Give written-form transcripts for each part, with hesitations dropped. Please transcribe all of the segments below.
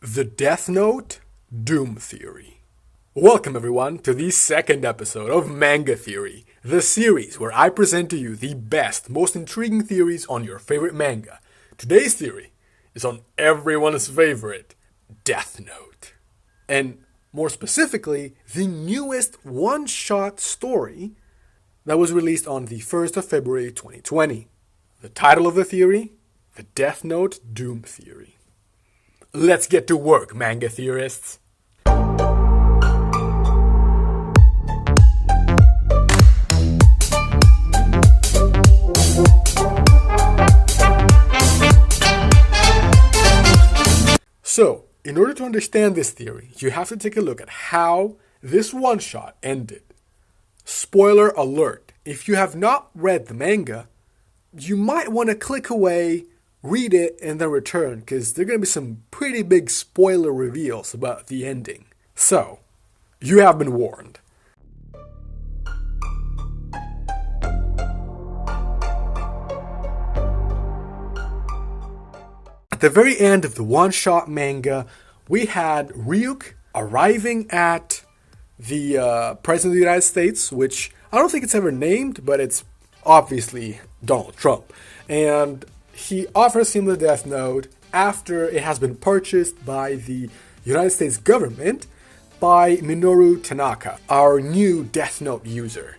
The Death Note Doom Theory. Welcome everyone to the second episode of Manga Theory, the series where I present to you the best, most intriguing theories on your favorite manga. Today's theory is on everyone's favorite, Death Note. And more specifically, the newest one-shot story that was released on the 1st of February 2020. The title of the theory? The Death Note Doom Theory. Let's get to work, manga theorists. So, in order to understand this theory, you have to take a look at how this one-shot ended. Spoiler alert, if you have not read the manga, you might want to click away, read it, and then return, because there are going to be some pretty big spoiler reveals about the ending. So, you have been warned. At the very end of the one-shot manga, we had Ryuk arriving at the President of the United States, which I don't think it's ever named, but it's obviously Donald Trump. And he offers him the Death Note after it has been purchased by the United States government by Minoru Tanaka, our new Death Note user.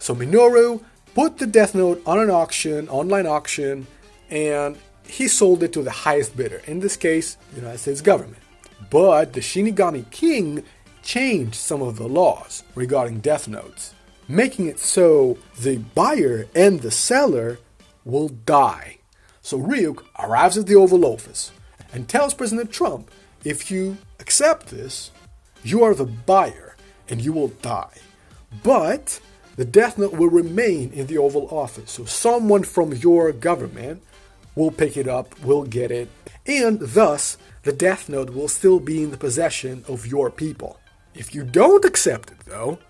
So Minoru put the Death Note on an auction, online auction, and he sold it to the highest bidder, in this case, the United States government. But the Shinigami King changed some of the laws regarding Death Notes, making it so the buyer and the seller will die. So Ryuk arrives at the Oval Office and tells President Trump, if you accept this, you are the buyer and you will die. But the Death Note will remain in the Oval Office. So someone from your government will pick it up, will get it, and thus the Death Note will still be in the possession of your people. If you don't accept it though,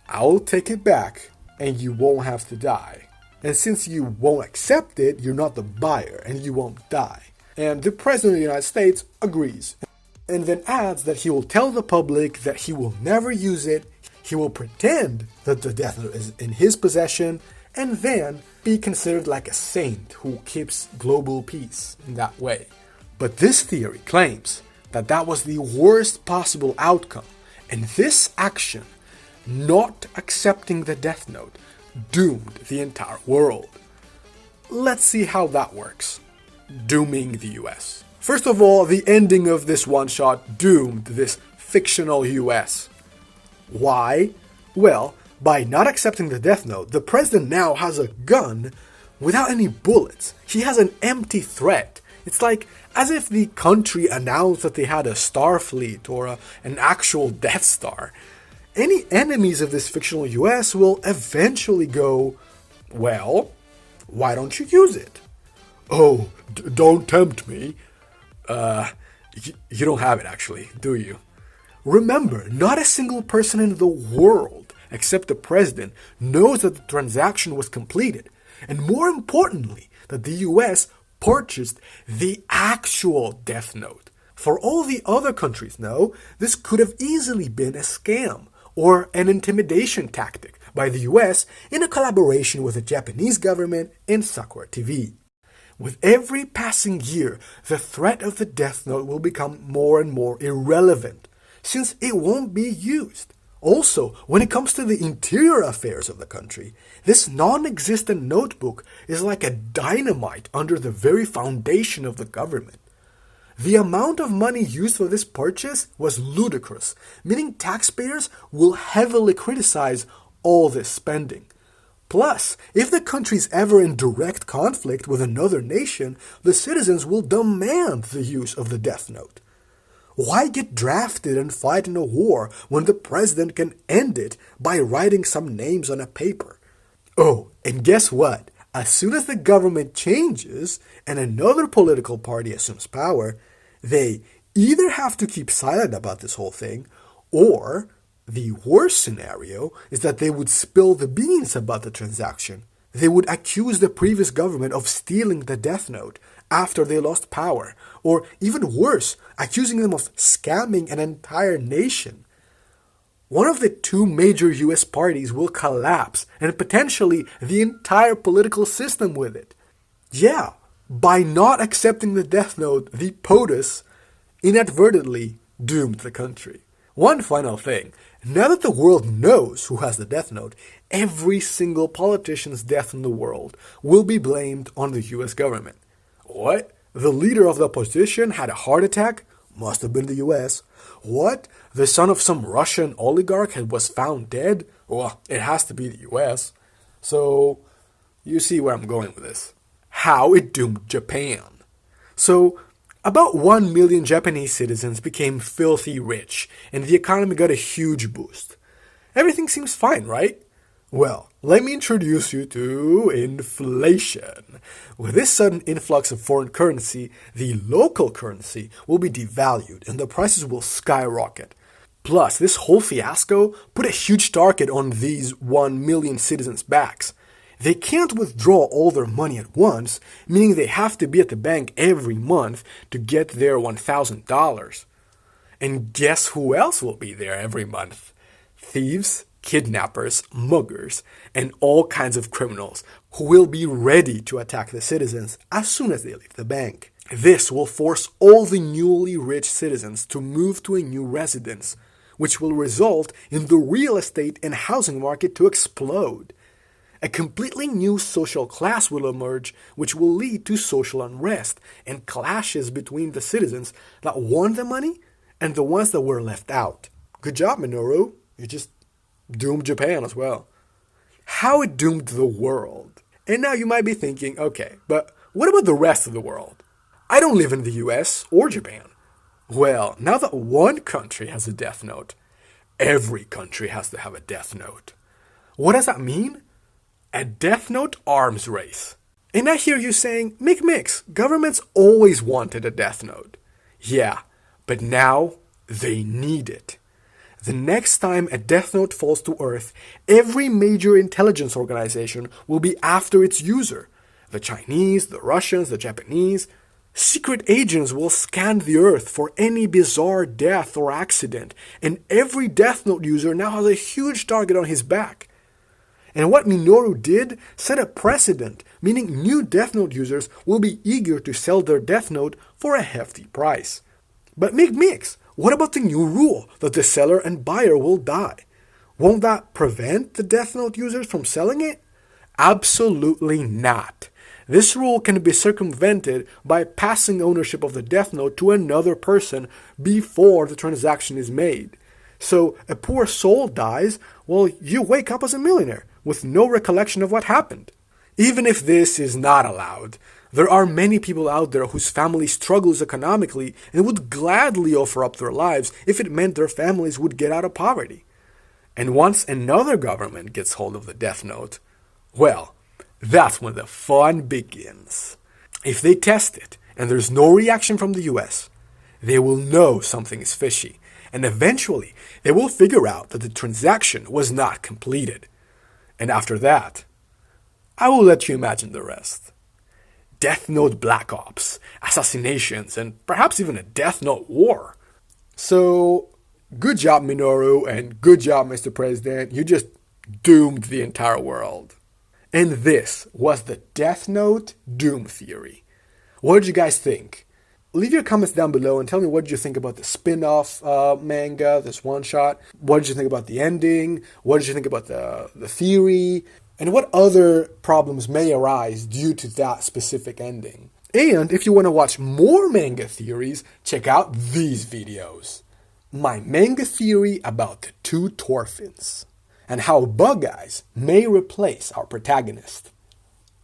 I'll take it back and you won't have to die. And since you won't accept it, you're not the buyer and you won't die. And the President of the United States agrees. And then adds that he will tell the public that he will never use it. He will pretend that the Death Note is in his possession and then be considered like a saint who keeps global peace in that way. But this theory claims that that was the worst possible outcome. And this action, not accepting the Death Note, doomed the entire world. Let's see how that works. Dooming the US. First of all, the ending of this one-shot doomed this fictional US. Why? Well, by not accepting the Death Note, the president now has a gun without any bullets. He has an empty threat. It's like as if the country announced that they had a Starfleet or an actual Death Star. Any enemies of this fictional US will eventually go, well, why don't you use it? Oh, don't tempt me. You don't have it actually, do you? Remember, not a single person in the world, except the president, knows that the transaction was completed. And more importantly, that the US purchased the actual Death Note. For all the other countries know, this could have easily been a scam or an intimidation tactic by the US in a collaboration with the Japanese government and Sakura TV. With every passing year, the threat of the Death Note will become more and more irrelevant, since it won't be used. Also, when it comes to the interior affairs of the country, this non-existent notebook is like a dynamite under the very foundation of the government. The amount of money used for this purchase was ludicrous, meaning taxpayers will heavily criticize all this spending. Plus, if the country is ever in direct conflict with another nation, the citizens will demand the use of the Death Note. Why get drafted and fight in a war when the president can end it by writing some names on a paper? Oh, and guess what? As soon as the government changes and another political party assumes power, they either have to keep silent about this whole thing, or the worst scenario is that they would spill the beans about the transaction. They would accuse the previous government of stealing the Death Note after they lost power, or even worse, accusing them of scamming an entire nation. One of the two major US parties will collapse, and potentially the entire political system with it. Yeah, by not accepting the Death Note, the POTUS inadvertently doomed the country. One final thing, now that the world knows who has the Death Note, every single politician's death in the world will be blamed on the US government. What? The leader of the opposition had a heart attack? Must have been the US. What? The son of some Russian oligarch was found dead? Well, it has to be the US. So, you see where I'm going with this. How it doomed Japan. So, about 1 million Japanese citizens became filthy rich, and the economy got a huge boost. Everything seems fine, right? Well, let me introduce you to inflation. With this sudden influx of foreign currency, the local currency will be devalued and the prices will skyrocket. Plus, this whole fiasco put a huge target on these 1 million citizens' backs. They can't withdraw all their money at once, meaning they have to be at the bank every month to get their $1,000. And guess who else will be there every month? Thieves, kidnappers, muggers, and all kinds of criminals who will be ready to attack the citizens as soon as they leave the bank. This will force all the newly rich citizens to move to a new residence, which will result in the real estate and housing market to explode. A completely new social class will emerge, which will lead to social unrest and clashes between the citizens that won the money and the ones that were left out. Good job, Minoru. You just doomed Japan as well. How it doomed the world. And now you might be thinking, okay, but what about the rest of the world? I don't live in the US or Japan. Well, now that one country has a Death Note, every country has to have a Death Note. What does that mean? A Death Note arms race. And I hear you saying, Mix, governments always wanted a Death Note. Yeah, but now they need it. The next time a Death Note falls to Earth, every major intelligence organization will be after its user. The Chinese, the Russians, the Japanese. Secret agents will scan the Earth for any bizarre death or accident, and every Death Note user now has a huge target on his back. And what Minoru did set a precedent, meaning new Death Note users will be eager to sell their Death Note for a hefty price. But Mix, what about the new rule that the seller and buyer will die? Won't that prevent the Death Note users from selling it? Absolutely not. This rule can be circumvented by passing ownership of the Death Note to another person before the transaction is made. So a poor soul dies while you wake up as a millionaire with no recollection of what happened. Even if this is not allowed, there are many people out there whose family struggles economically and would gladly offer up their lives if it meant their families would get out of poverty. And once another government gets hold of the Death Note, well, that's when the fun begins. If they test it and there's no reaction from the US, they will know something is fishy, and eventually they will figure out that the transaction was not completed. And after that, I will let you imagine the rest. Death Note Black Ops, assassinations, and perhaps even a Death Note war. So, good job Minoru, and good job Mr. President. You just doomed the entire world. And this was the Death Note Doom Theory. What did you guys think? Leave your comments down below and tell me what did you think about the spin-off manga, this one-shot. What did you think about the ending? What did you think about the theory? And what other problems may arise due to that specific ending? And if you want to watch more manga theories, check out these videos. My manga theory about the two Torfins, and how Bug Eyes may replace our protagonist.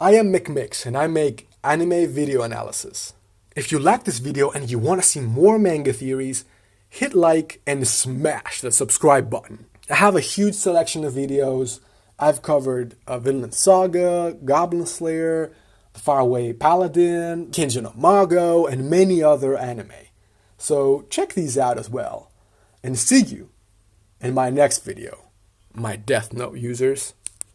I am Mix, and I make anime video analysis. If you like this video and you want to see more manga theories, hit like and smash the subscribe button. I have a huge selection of videos. I've covered Vinland Saga, Goblin Slayer, The Faraway Paladin, Kinja no Mago, and many other anime. So check these out as well. And see you in my next video, my Death Note users.